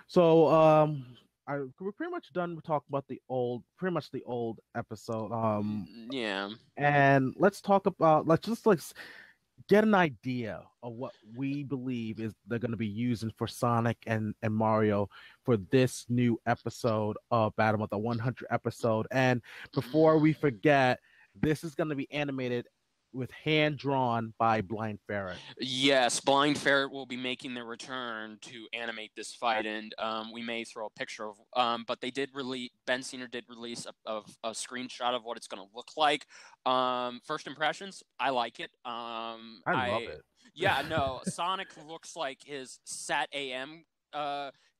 So we're pretty much done with talking about pretty much the old episode. Yeah. And let's just like get an idea of what we believe is they're going to be using for Sonic and Mario for this new episode of Battle of the 100 episode. And before we forget, this is going to be animated with hand drawn by Blind Ferret. Yes, Blind Ferret will be making their return to animate this fight, and we may throw a picture of. But they did release. Ben Senior did release a screenshot of what it's going to look like. First impressions, I like it. I love it. Yeah, no, Sonic looks like his Sat AM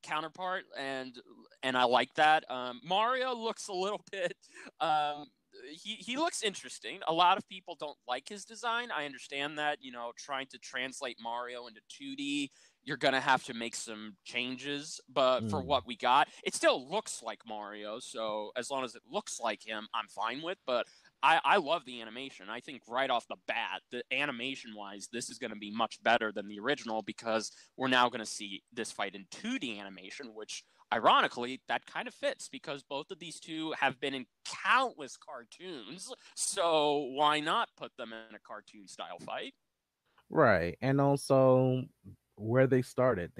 counterpart, and I like that. Mario looks a little bit. He looks interesting. A lot of people don't like his design. I understand that, trying to translate Mario into 2D, you're going to have to make some changes, but for Mm. what we got, it still looks like Mario, so as long as it looks like him, I'm fine with, but I love the animation. I think right off the bat, the animation-wise, this is going to be much better than the original because we're now going to see this fight in 2D animation, which ironically, that kind of fits because both of these two have been in countless cartoons. So why not put them in a cartoon style fight? Right. And also where they started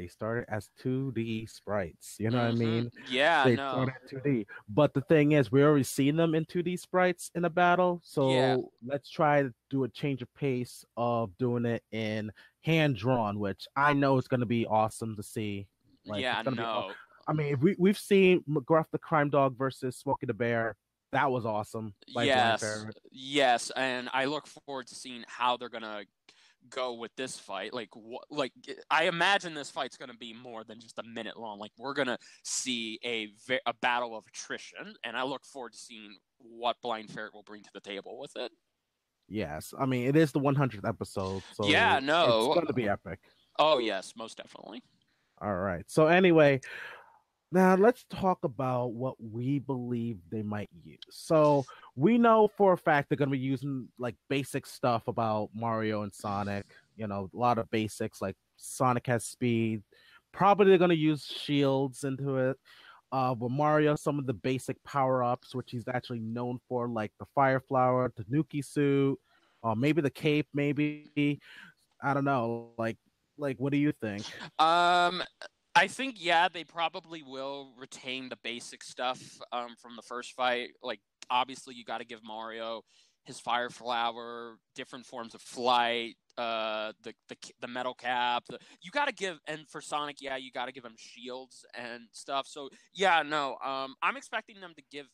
as 2D sprites. You know what I mean? Yeah, They no. started 2D. But the thing is, we already seen them in 2D sprites in a battle. Yeah. So let's try to do a change of pace of doing it in hand drawn, which I know is going to be awesome to see. Like, Yeah, it's going to be, no. I mean, we've seen McGruff the Crime Dog versus Smokey the Bear. That was awesome by Blind Yes. Ferret. Yes, and I look forward to seeing how they're going to go with this fight. Like I imagine this fight's going to be more than just a minute long. Like we're going to see a battle of attrition, and I look forward to seeing what Blind Ferret will bring to the table with it. Yes. I mean, it is the 100th episode, Yeah, so it's no. going to be epic. Oh yes, most definitely. All right. So anyway, now let's talk about what we believe they might use. So we know for a fact they're going to be using like basic stuff about Mario and Sonic. You know, a lot of basics like Sonic has speed. Probably they're going to use shields into it. With Mario, some of the basic power ups, which he's actually known for, like the Fire Flower, the Nuki suit, maybe the cape, maybe. I don't know. Like, what do you think? Um, I think yeah, they probably will retain the basic stuff from the first fight. Like obviously, you got to give Mario his fire flower, different forms of flight, the metal cap. You got to give, and for Sonic, yeah, you got to give him shields and stuff. So yeah, no, I'm expecting them to give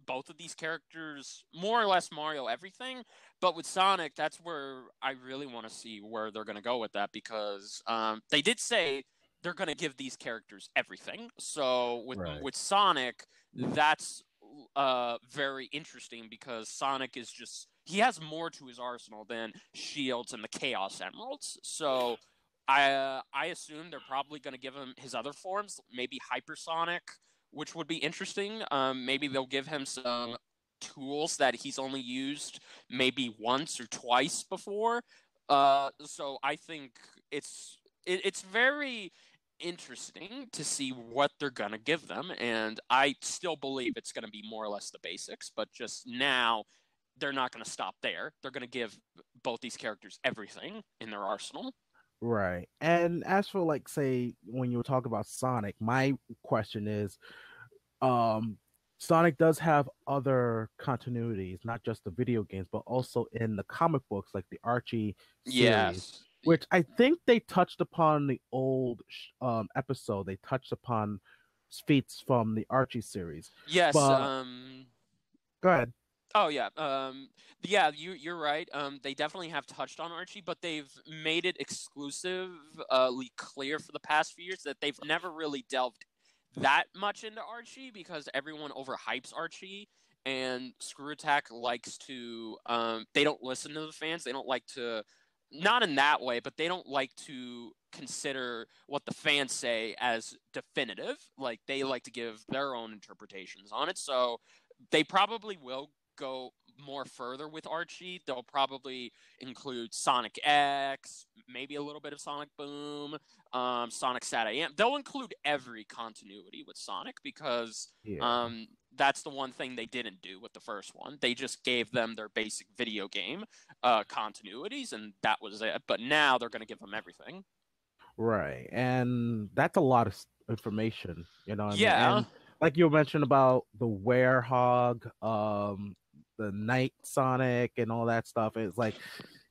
both of these characters more or less Mario everything, but with Sonic, that's where I really want to see where they're going to go with that because they did say they're going to give these characters everything. So Right. with Sonic, that's very interesting because Sonic is just he has more to his arsenal than shields and the Chaos Emeralds. So I assume they're probably going to give him his other forms, maybe Hypersonic, which would be interesting. Maybe they'll give him some tools that he's only used maybe once or twice before. So I think it's very interesting to see what they're gonna give them, and I still believe it's gonna be more or less the basics, but just now they're not gonna stop there. They're gonna give both these characters everything in their arsenal. Right. And as for like say when you were talking about Sonic, my question is um Sonic does have other continuities, not just the video games, but also in the comic books like the Archie series, Yes. which I think they touched upon the old episode. They touched upon feats from the Archie series. Yes. But go ahead. Oh yeah. Yeah, you're right. They definitely have touched on Archie, but they've made it exclusively clear for the past few years that they've never really delved that much into Archie because everyone overhypes Archie, and Screw Attack likes to. They don't listen to the fans. They don't like to, not in that way, but they don't like to consider what the fans say as definitive. Like they like to give their own interpretations on it. So they probably will go more further with Archie. They'll probably include Sonic X, maybe a little bit of Sonic Boom, Sonic Sat AM. They'll include every continuity with Sonic because Yeah. that's the one thing they didn't do with the first one. They just gave them their basic video game continuities, and that was it. But now they're going to give them everything. Right. And that's a lot of information, you know what I mean? Yeah. And like you mentioned about the Werehog, the Night Sonic and all that stuff, it's like,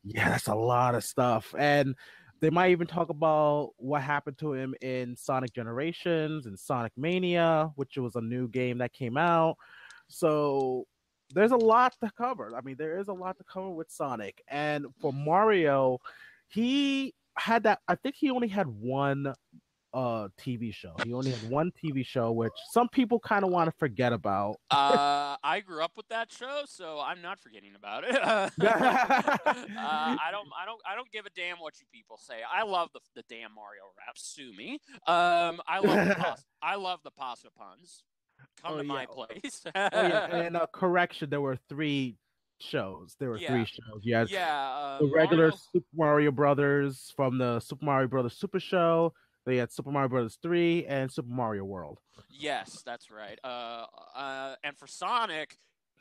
yeah, that's a lot of stuff. And they might even talk about what happened to him in Sonic Generations and Sonic Mania, which was a new game that came out. So there's a lot to cover. I mean, there is a lot to cover with Sonic. And for Mario, he had that. I think he only had one TV show. He only had one TV show, which some people kind of want to forget about. I grew up with that show, so I'm not forgetting about it. I don't give a damn what you people say. I love the damn Mario rap. Sue me. I love the pasta puns. Come Oh to yeah. my place. Oh yeah. And correction, there were three shows. There were Yeah, three shows. You had yeah. the regular Mario. Super Mario Brothers from the Super Mario Brothers Super Show. They had Super Mario Brothers 3 and Super Mario World. Yes, that's right. And for Sonic,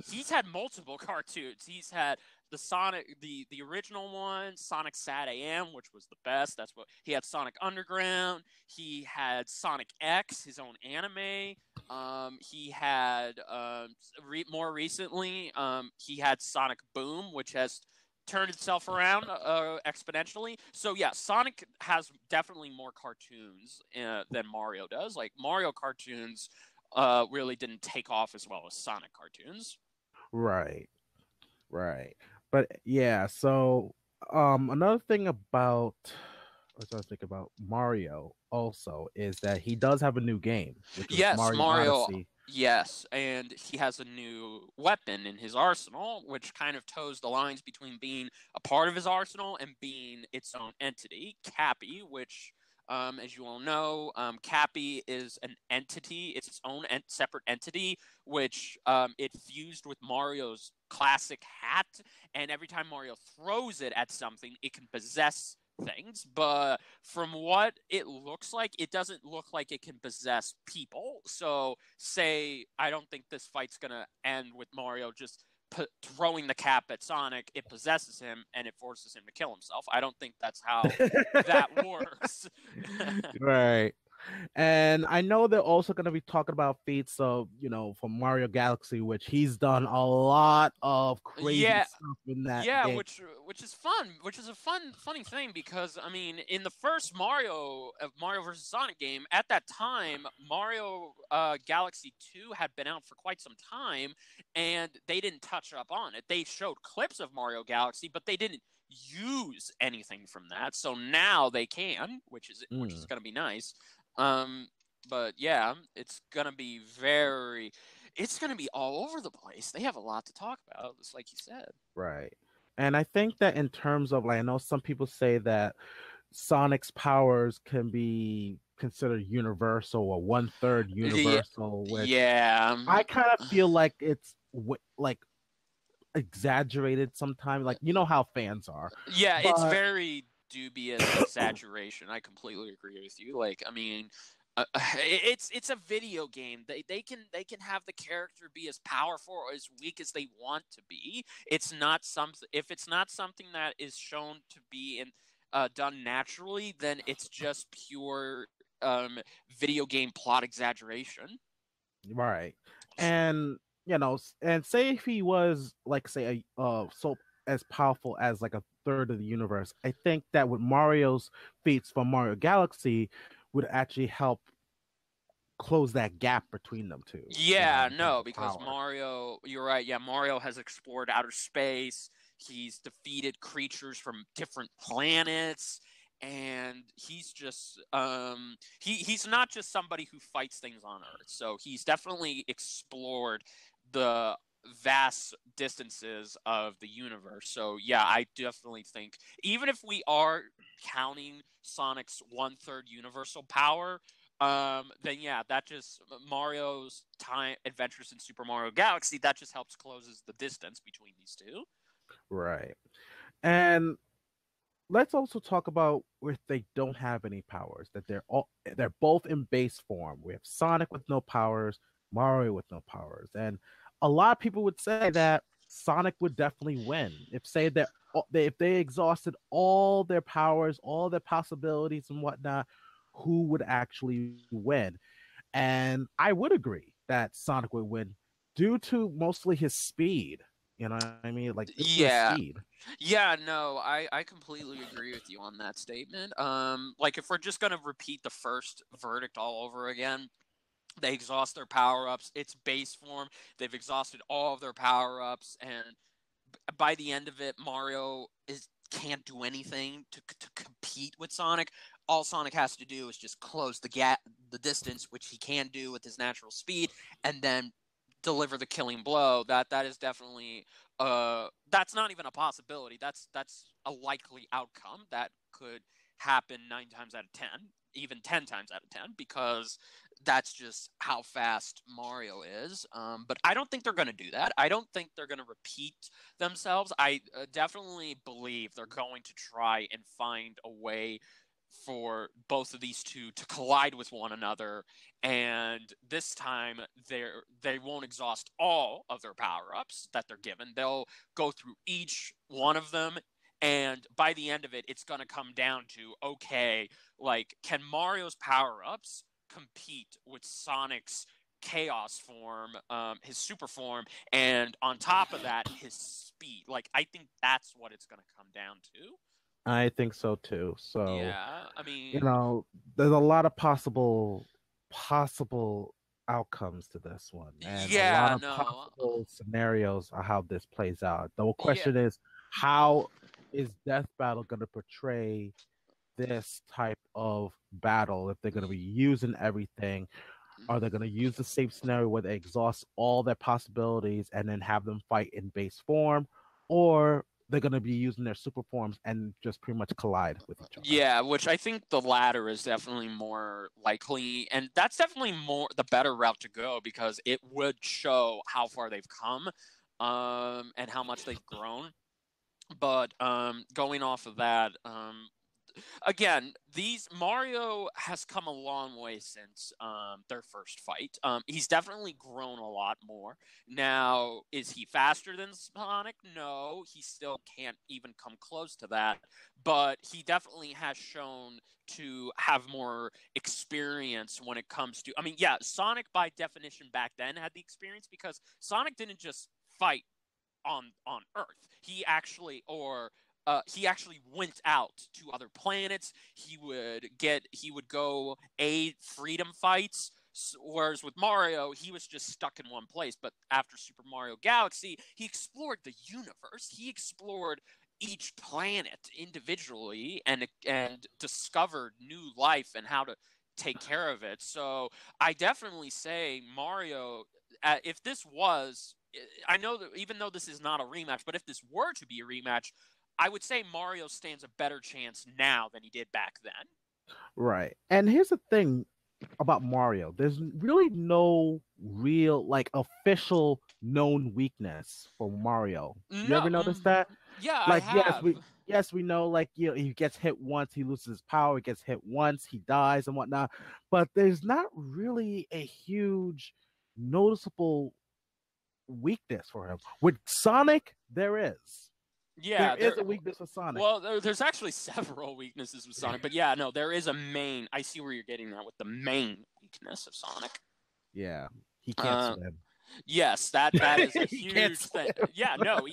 he's had multiple cartoons. He's had the original one, Sonic Sat AM, which was the best. That's what he had. Sonic Underground. He had Sonic X, his own anime. He had more recently, he had Sonic Boom, which has turned itself around exponentially. So yeah, Sonic has definitely more cartoons than Mario does. Like Mario cartoons really didn't take off as well as Sonic cartoons. Right. Right. But yeah, so another thing about what I was thinking about Mario also is that he does have a new game, which was Yes, Mario Mario. Odyssey. Yes, and he has a new weapon in his arsenal, which kind of toes the lines between being a part of his arsenal and being its own entity. Cappy, which, as you all know, Cappy is an entity. It's its own separate entity, which it fused with Mario's classic hat, and every time Mario throws it at something, it can possess things, but from what it looks like, it doesn't look like it can possess people. So, say I don't think this fight's gonna end with Mario just throwing the cap at Sonic. It possesses him and it forces him to kill himself. I don't think that's how that works. Right. And I know they're also going to be talking about feats of, from Mario Galaxy, which he's done a lot of crazy Yeah, stuff in that yeah, game. which is fun, which is a funny thing because I mean, in the first Mario versus Sonic game, at that time, Mario Galaxy 2 had been out for quite some time, and they didn't touch up on it. They showed clips of Mario Galaxy, but they didn't use anything from that. So now they can, which is going to be nice. Um, but yeah, it's going to be all over the place. They have a lot to talk about, just like you said. Right. And I think that in terms of, like, I know some people say that Sonic's powers can be considered universal or one third The universal, which yeah. I kind of feel like it's like exaggerated sometimes. Like, you know how fans are. Yeah, it's But very dubious exaggeration. I completely agree with you. Like, I mean, it's a video game. They can have the character be as powerful or as weak as they want to be. It's not something if it's not something that is shown to be done naturally, then it's just pure video game plot exaggeration. right. And and say if he was like say so as powerful as like a third of the universe, I think that with Mario's feats from Mario Galaxy would actually help close that gap between them two, Yeah, in terms no, of because power. Mario, you're right. Yeah, Mario has explored outer space. He's defeated creatures from different planets, and he's just he's not just somebody who fights things on Earth. So he's definitely explored the vast distances of the universe. So yeah, I definitely think even if we are counting Sonic's one third universal power, then yeah, that just Mario's time adventures in Super Mario Galaxy, that just helps closes the distance between these two. Right. And let's also talk about where they don't have any powers, that they're both in base form. We have Sonic with no powers, Mario with no powers. And a lot of people would say that Sonic would definitely win. If they exhausted all their powers, all their possibilities and whatnot, who would actually win? And I would agree that Sonic would win due to mostly his speed. You know what I mean? Like due to his Yeah. speed. Yeah, no, I completely agree with you on that statement. Like if we're just gonna repeat the first verdict all over again, they exhaust their power ups. It's base form. They've exhausted all of their power ups, and by the end of it, Mario can't do anything to compete with Sonic. All Sonic has to do is just close the distance, which he can do with his natural speed, and then deliver the killing blow. That is definitely that's not even a possibility. That's a likely outcome that could happen 9 times out of 10, even 10 times out of 10, because that's just how fast Mario is. But I don't think they're going to do that. I don't think they're going to repeat themselves. I definitely believe they're going to try and find a way for both of these two to collide with one another, and this time they won't exhaust all of their power-ups that they're given. They'll go through each one of them, and by the end of it, it's going to come down to, okay, like, can Mario's power-ups compete with Sonic's chaos form, his super form, and on top of that, his speed? Like, I think that's what it's going to come down to. I think so too. So, Yeah, I mean, there's a lot of possible outcomes to this one and a lot yeah, of no, possible scenarios of how this plays out. The yeah, question is, how is Death Battle going to portray this type of battle? If they're going to be using everything, are they going to use the same scenario where they exhaust all their possibilities and then have them fight in base form, or they're going to be using their super forms and just pretty much collide with each other? yeah, which I think the latter is definitely more likely, and that's definitely more the better route to go because it would show how far they've come, and how much they've grown. But going off of that, again, these Mario has come a long way since their first fight. He's definitely grown a lot more. Now, is he faster than Sonic? No, he still can't even come close to that. But he definitely has shown to have more experience when it comes to. I mean, yeah, Sonic by definition back then had the experience because Sonic didn't just fight on Earth. He actually went out to other planets. He would go aid freedom fights. Whereas with Mario, he was just stuck in one place. But after Super Mario Galaxy, he explored the universe. He explored each planet individually and discovered new life and how to take care of it. So I definitely say Mario. If this was, I know that even though this is not a rematch, but if this were to be a rematch, I would say Mario stands a better chance now than he did back then. Right. And here's the thing about Mario. There's really no real like official known weakness for Mario. You No, ever notice that? yeah, I Like have. yes, we know like he gets hit once, he loses his power, he gets hit once, he dies and whatnot. But there's not really a huge noticeable weakness for him. With Sonic, there is. There Yeah, is a weakness for Sonic. well, there's actually several weaknesses with Sonic, but yeah, no, there is a main. I see where you're getting at with the main weakness of Sonic. Yeah. He can't Uh, swim. yes, that is a He can't huge swim. thing. Yeah, no,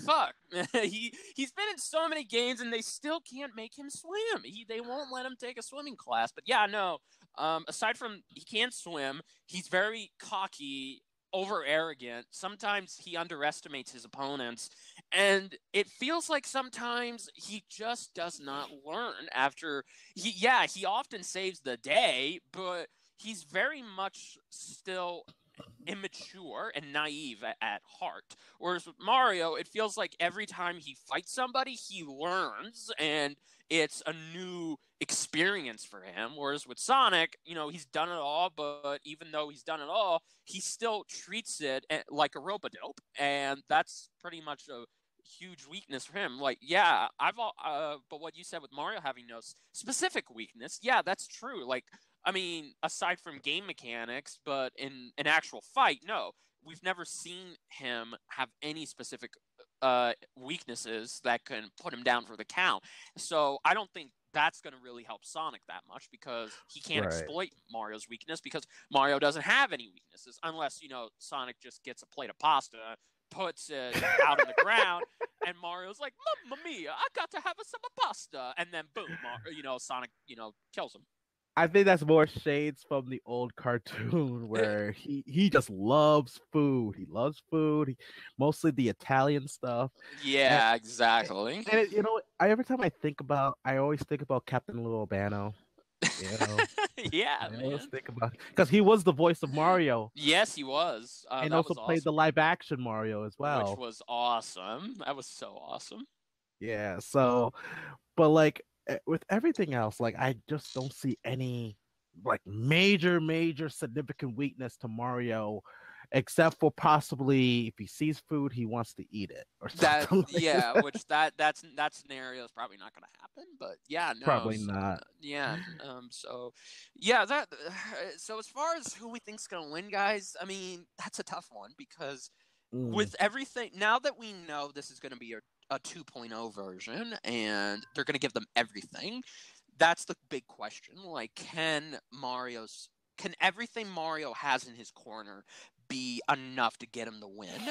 fuck, he's been in so many games and they still can't make him swim. They won't let him take a swimming class. But yeah, no. Aside from he can't swim, he's very cocky, over arrogant. Sometimes he underestimates his opponents, and it feels like sometimes he just does not learn. After he often saves the day, but he's very much still immature and naive at heart. Whereas with Mario, it feels like every time he fights somebody, he learns and it's a new experience for him. Whereas with Sonic, he's done it all, but even though he's done it all, he still treats it like a rope-a-dope. And that's pretty much a huge weakness for him. Like, yeah, but what you said with Mario having no specific weakness, yeah, that's true. Like, I mean, aside from game mechanics, but in an actual fight, no. We've never seen him have any specific weaknesses that can put him down for the count. So I don't think that's going to really help Sonic that much because he can't Right. exploit Mario's weakness because Mario doesn't have any weaknesses unless, Sonic just gets a plate of pasta, puts it out on the ground, and Mario's like, Mamma mia, I got to have some pasta. And then boom, Sonic, kills him. I think that's more shades from the old cartoon where he just loves food. He loves food. Mostly the Italian stuff. And, Yeah, exactly. every time I always think about Captain Lou Albano. You know, Yeah, I always man. think about because he was the voice of Mario Yes, he was. and That also was played the awesome. live action Mario as Which well. was awesome. That was so awesome. Yeah. So, but like with everything else, like I just don't see any like major significant weakness to Mario, except for possibly if he sees food, he wants to eat it or That something like yeah, that. which that scenario is probably not going to happen. But yeah, no, Probably not. yeah. So yeah, that. So as far as who we think's going to win, guys, I mean that's a tough one because Mm, with everything now that we know this is going to be a 2.0 version and they're going to give them everything, that's the big question. Like, can everything Mario has in his corner be enough to get him the win?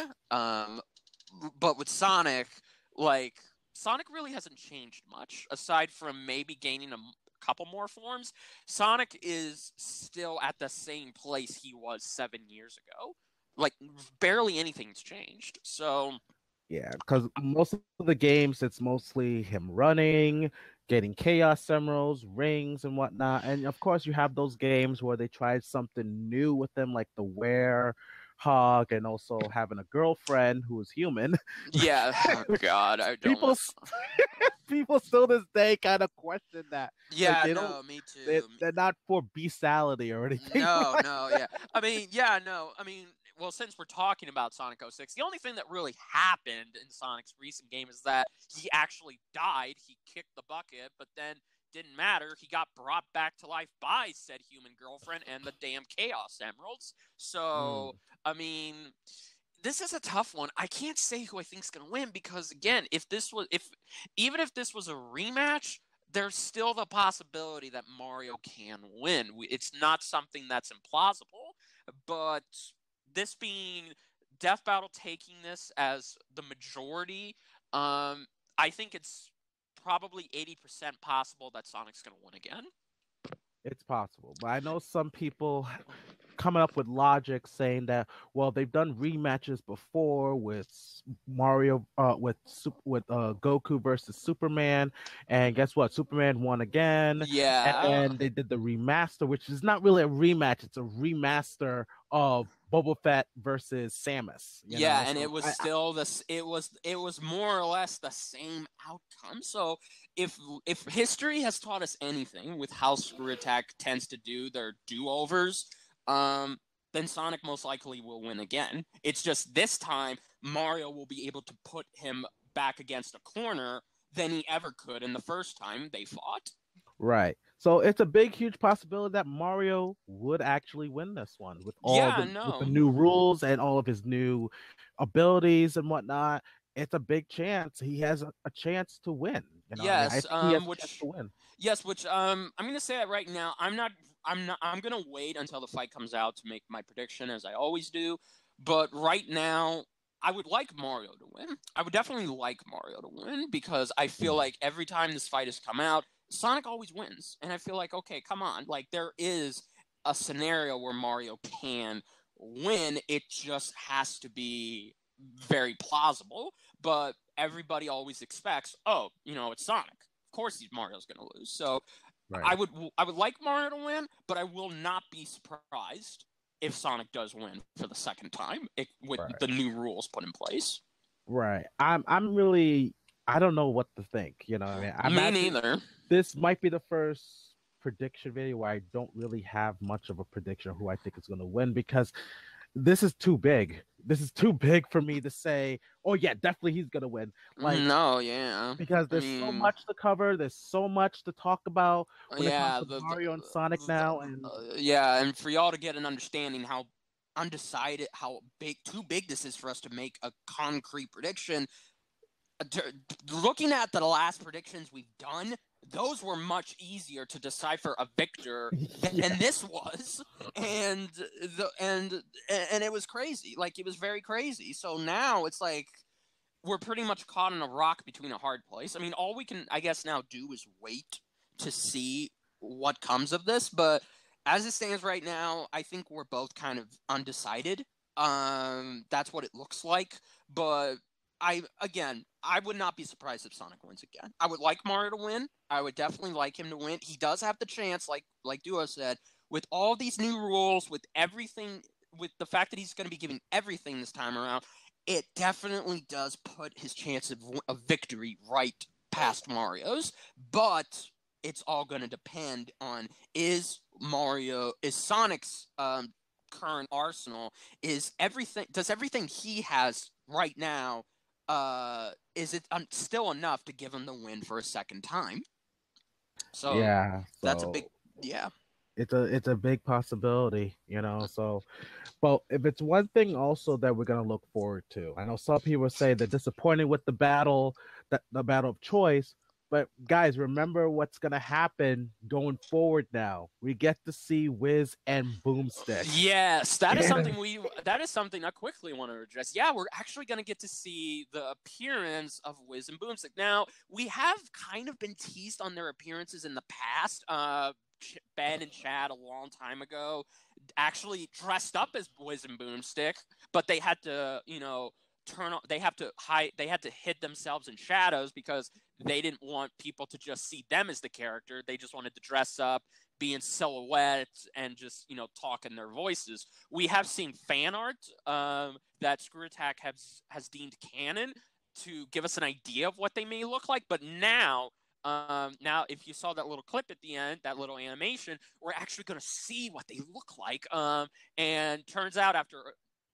But with Sonic, like Sonic really hasn't changed much aside from maybe gaining a couple more forms. Sonic is still at the same place he was 7 years ago. Like barely anything's changed. So yeah, because most of the games, it's mostly him running, getting Chaos Emeralds, rings, and whatnot. And of course, you have those games where they tried something new with them, like the Hog, and also having a girlfriend who is human. yeah, oh God, I don't people want. s- people still this day kind of question that. Like Yeah, they don't no, me too. they're not for bestiality or anything No, like no, yeah. I mean, yeah, no. I mean, well, since we're talking about Sonic 06, the only thing that really happened in Sonic's recent game is that he actually died. He kicked the bucket, but then didn't matter. He got brought back to life by said human girlfriend and the damn Chaos Emeralds. So, Mm, I mean, this is a tough one. I can't say who I think's going to win because again, if even if this was a rematch, there's still the possibility that Mario can win. It's not something that's implausible, but this being Death Battle taking this as the majority, I think it's probably 80% possible that Sonic's going to win again. it's possible. But I know some people coming up with logic saying that well they've done rematches before with Mario with Goku versus Superman, and guess what, Superman won again. And Yeah. then they did the remaster, which is not really a rematch, it's a remaster of Boba Fett versus Samus, Yeah, and it so was still this. It was more or less the same outcome. So if history has taught us anything with how Screw Attack tends to do their do overs, then Sonic most likely will win again. It's just this time Mario will be able to put him back against a corner than he ever could in the first time they fought. right, so it's a big huge possibility that Mario would actually win this one with Yeah, with the no. new rules and all of his new abilities and whatnot. It's a big chance he has a chance to win. I mean, I Yes, think he has a chance to win. which I'm gonna say that right now. I'm gonna wait until the fight comes out to make my prediction as I always do. But right now, I would like Mario to win. I would definitely like Mario to win because I feel Mm. like every time this fight has come out, Sonic always wins. And I feel like, okay, come on. Like there is a scenario where Mario can win. It just has to be very plausible. But everybody always expects, oh, it's Sonic. Of course, Mario's going to lose. So I Right. would I would like Mario to win, but I will not be surprised. if Sonic does win for the second time with Right. the new rules put in place. Right. I'm really I don't know what to think. You know what I mean? I'm Me actually neither. this might be the first prediction video where I don't really have much of a prediction of who I think is going to win because this is too big. This is too big for me to say, oh yeah, definitely he's going to win. Like No, yeah. because I there's so mean, much to cover, there's so much to talk about when it comes yeah, to Mario and Sonic now and yeah, and for y'all to get an understanding how undecided, how too big this is for us to make a concrete prediction. Looking at the last predictions we've done, those were much easier to decipher a victor yeah. than this was, and and it was crazy. Like it was very crazy. So now it's like we're pretty much caught in a rock between a hard place. I mean, all we can, I guess, now do is wait to see what comes of this. But as it stands right now, I think we're both kind of undecided. That's what it looks like. But I would not be surprised if Sonic wins again. I would like Mario to win. I would definitely like him to win. He does have the chance, like Duo said, with all these new rules, with everything, with the fact that he's going to be giving everything this time around. It definitely does put his chance of victory right past Mario's, but it's all going to depend on is Sonic's current arsenal, does everything he has right now, is it still enough to give him the win for a second time? So Yeah, that's a big, so yeah. it's a big possibility, you know. So but if it's one thing also that we're gonna look forward to, I know some people say they're disappointed with the battle of choice, but guys, remember what's gonna happen going forward now. We get to see Wiz and Boomstick. Yes, that is something I quickly want to address. Yeah, we're actually going to get to see the appearance of Wiz and Boomstick. Now, we have kind of been teased on their appearances in the past. Ben and Chad a long time ago actually dressed up as Wiz and Boomstick, but they had to, they had to hid themselves in shadows because they didn't want people to just see them as the character. They just wanted to dress up, be in silhouettes, and just talk in their voices. We have seen fan art that Screw Attack has deemed canon to give us an idea of what they may look like, but now, if you saw that little clip at the end, that little animation, we're actually going to see what they look like. And turns out, after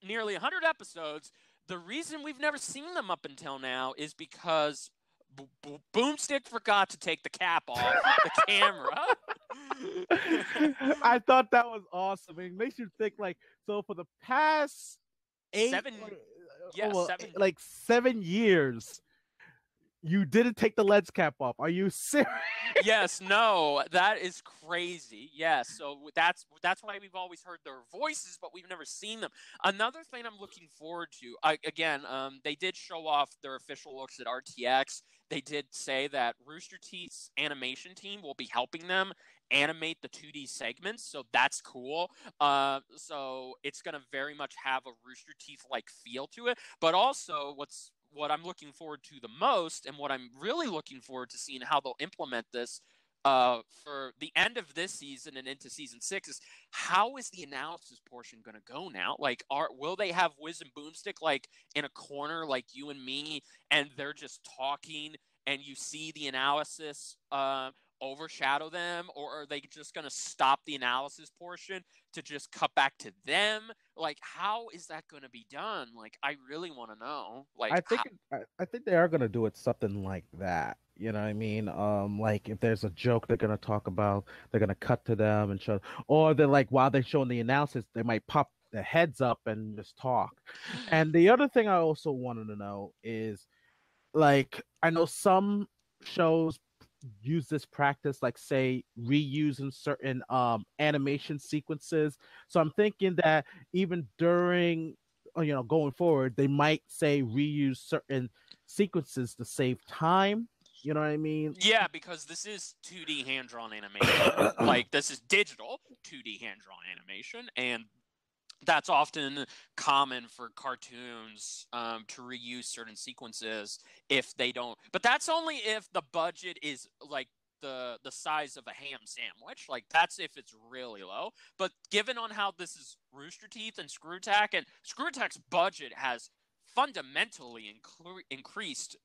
nearly 100 episodes, the reason we've never seen them up until now is because Boomstick forgot to take the cap off the camera. I thought that was awesome. It makes you think like so for the past eight, 7, yeah, well, 7. like 7 years, you didn't take the lens cap off. Are you serious? Yes, no, that is crazy. Yes, so that's why we've always heard their voices, but we've never seen them. Another thing I'm looking forward to, they did show off their official looks at RTX. They did say that Rooster Teeth's animation team will be helping them animate the 2D segments, so that's cool. So it's gonna very much have a Rooster Teeth-like feel to it, but also what I'm looking forward to the most, and what I'm really looking forward to seeing how they'll implement this for the end of this season and into season 6 is how is the analysis portion going to go now? Like, will they have Wiz and Boomstick like in a corner like you and me, and they're just talking, and you see the analysis overshadow them, or are they just going to stop the analysis portion to just cut back to them? Like, how is that going to be done? Like, I really want to know. Like, I think they are gonna do it something like that. You know what I mean? Like if there's a joke they're gonna talk about, they're gonna cut to them and show, or they're like while they're showing the analysis, they might pop their heads up and just talk. And the other thing I also wanted to know is like I know some shows use this practice like say reusing certain animation sequences, so I'm thinking that even during going forward they might say reuse certain sequences to save time, you know what I mean? yeah, because this is 2D hand drawn animation. Like, this is digital 2D hand drawn animation, and that's often common for cartoons to reuse certain sequences if they don't. But that's only if the budget is like the size of a ham sandwich. Like, that's if it's really low. But given on how this is Rooster Teeth and Screwtack, and Screwtack's budget has fundamentally increased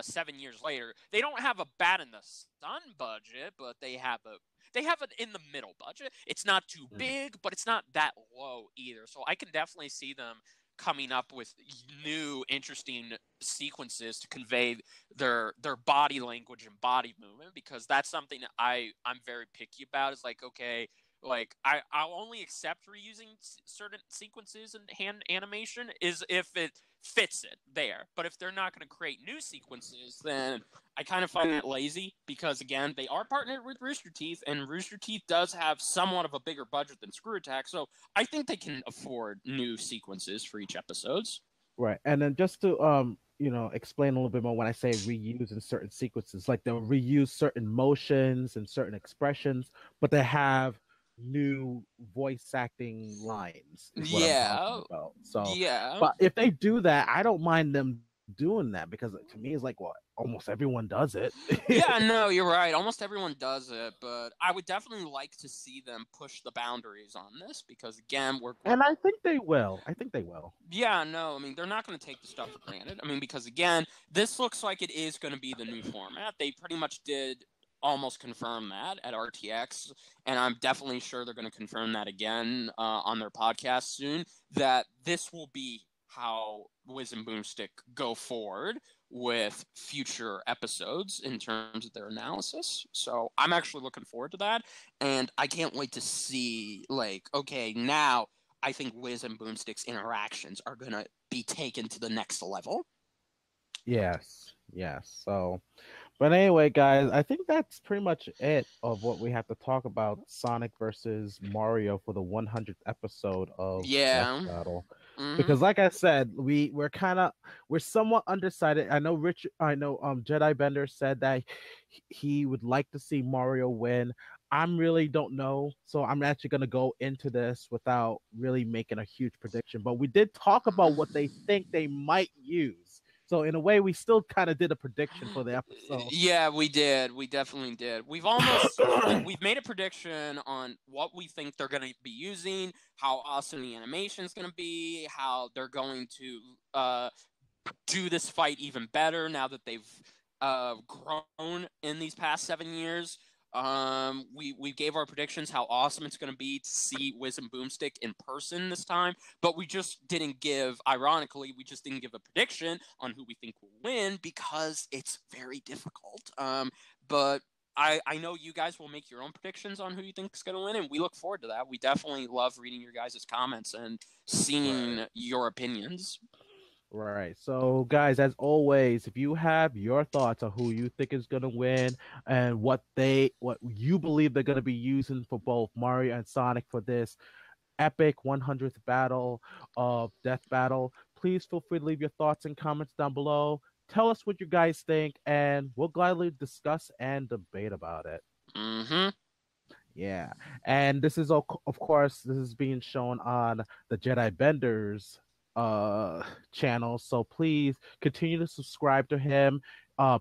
7 years later. They don't have a Bat in the Sun budget, but they have an in the middle budget. It's not too big, but it's not that low either. So I can definitely see them coming up with new interesting sequences to convey their body language and body movement, because that's something that I'm very picky about. Is like, okay, like I'll only accept reusing certain sequences in hand animation is if it fits it there. But if they're not going to create new sequences, then I kind of find that lazy, because again, they are partnered with Rooster Teeth, and Rooster Teeth does have somewhat of a bigger budget than Screw Attack, so I think they can afford new sequences for each episodes. Right. And then just to explain a little bit more, when I say reuse in certain sequences, like they'll reuse certain motions and certain expressions, but they have new voice acting lines is what I'm talking about. So Yeah. but if they do that, I don't mind them doing that, because to me it's like, well, almost everyone does it. Yeah, no, you're right. Almost everyone does it, but I would definitely like to see them push the boundaries on this, because again, And I think they will. Yeah, no, I mean, they're not going to take the stuff for granted. I mean, because again, this looks like it is going to be the new format. They pretty much did almost confirm that at RTX, and I'm definitely sure they're going to confirm that again on their podcast soon, that this will be how Wiz and Boomstick go forward with future episodes in terms of their analysis. So I'm actually looking forward to that, and I can't wait to see, like, okay, now I think Wiz and Boomstick's interactions are going to be taken to the next level. Yes. So, but anyway, guys, I think that's pretty much it of what we have to talk about Sonic versus Mario for the 100th episode of Death Battle. Mm-hmm. Because like I said, we're somewhat undecided. I know Jedi Bender said that he would like to see Mario win. I'm really don't know, so I'm actually going to go into this without really making a huge prediction. But we did talk about what they think they might use. So in a way, we still kind of did a prediction for the episode. Yeah, we did. We definitely did. We've made a prediction on what we think they're going to be using, how awesome the animation is going to be, how they're going to do this fight even better now that they've grown in these past 7 years. We gave our predictions, how awesome it's going to be to see Wiz and Boomstick in person this time, but we just didn't give, ironically, we just didn't give a prediction on who we think will win, because it's very difficult. But I know you guys will make your own predictions on who you think is going to win, and we look forward to that. We definitely love reading your guys' comments and seeing your opinions. Right. So, guys, as always, if you have your thoughts on who you think is going to win and what you believe they're going to be using for both Mario and Sonic for this epic 100th battle of Death Battle, please feel free to leave your thoughts and comments down below. Tell us what you guys think, and we'll gladly discuss and debate about it. Mm-hmm. Yeah. And this is, of course, this is being shown on the Jedi Benders channel, so please continue to subscribe to him.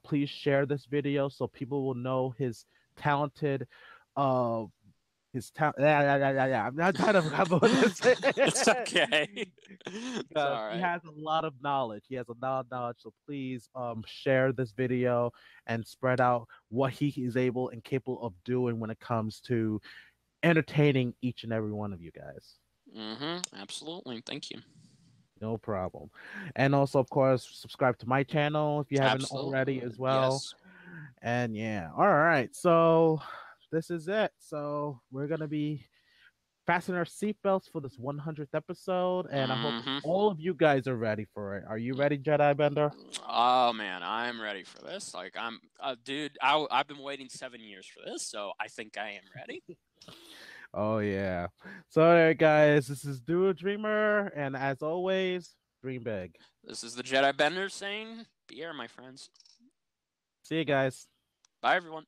Please share this video so people will know his talented yeah. I'm not trying to remember what this is. It's okay. It's all right. He has a lot of knowledge. So please share this video and spread out what he is able and capable of doing when it comes to entertaining each and every one of you guys. Mm-hmm. Absolutely. Thank you. No problem. And also, of course, subscribe to my channel if you haven't already as well. Yes. And yeah. All right. So this is it. So we're going to be fastening our seatbelts for this 100th episode. And I hope all of you guys are ready for it. Are you ready, Jedi Bender? Oh, man, I'm ready for this. Like, dude, I've been waiting 7 years for this, so I think I am ready. Oh, yeah. So, there, guys, this is Duo Dreamer, and as always, dream big. This is the Jedi Bender saying, be air, my friends. See you guys. Bye, everyone.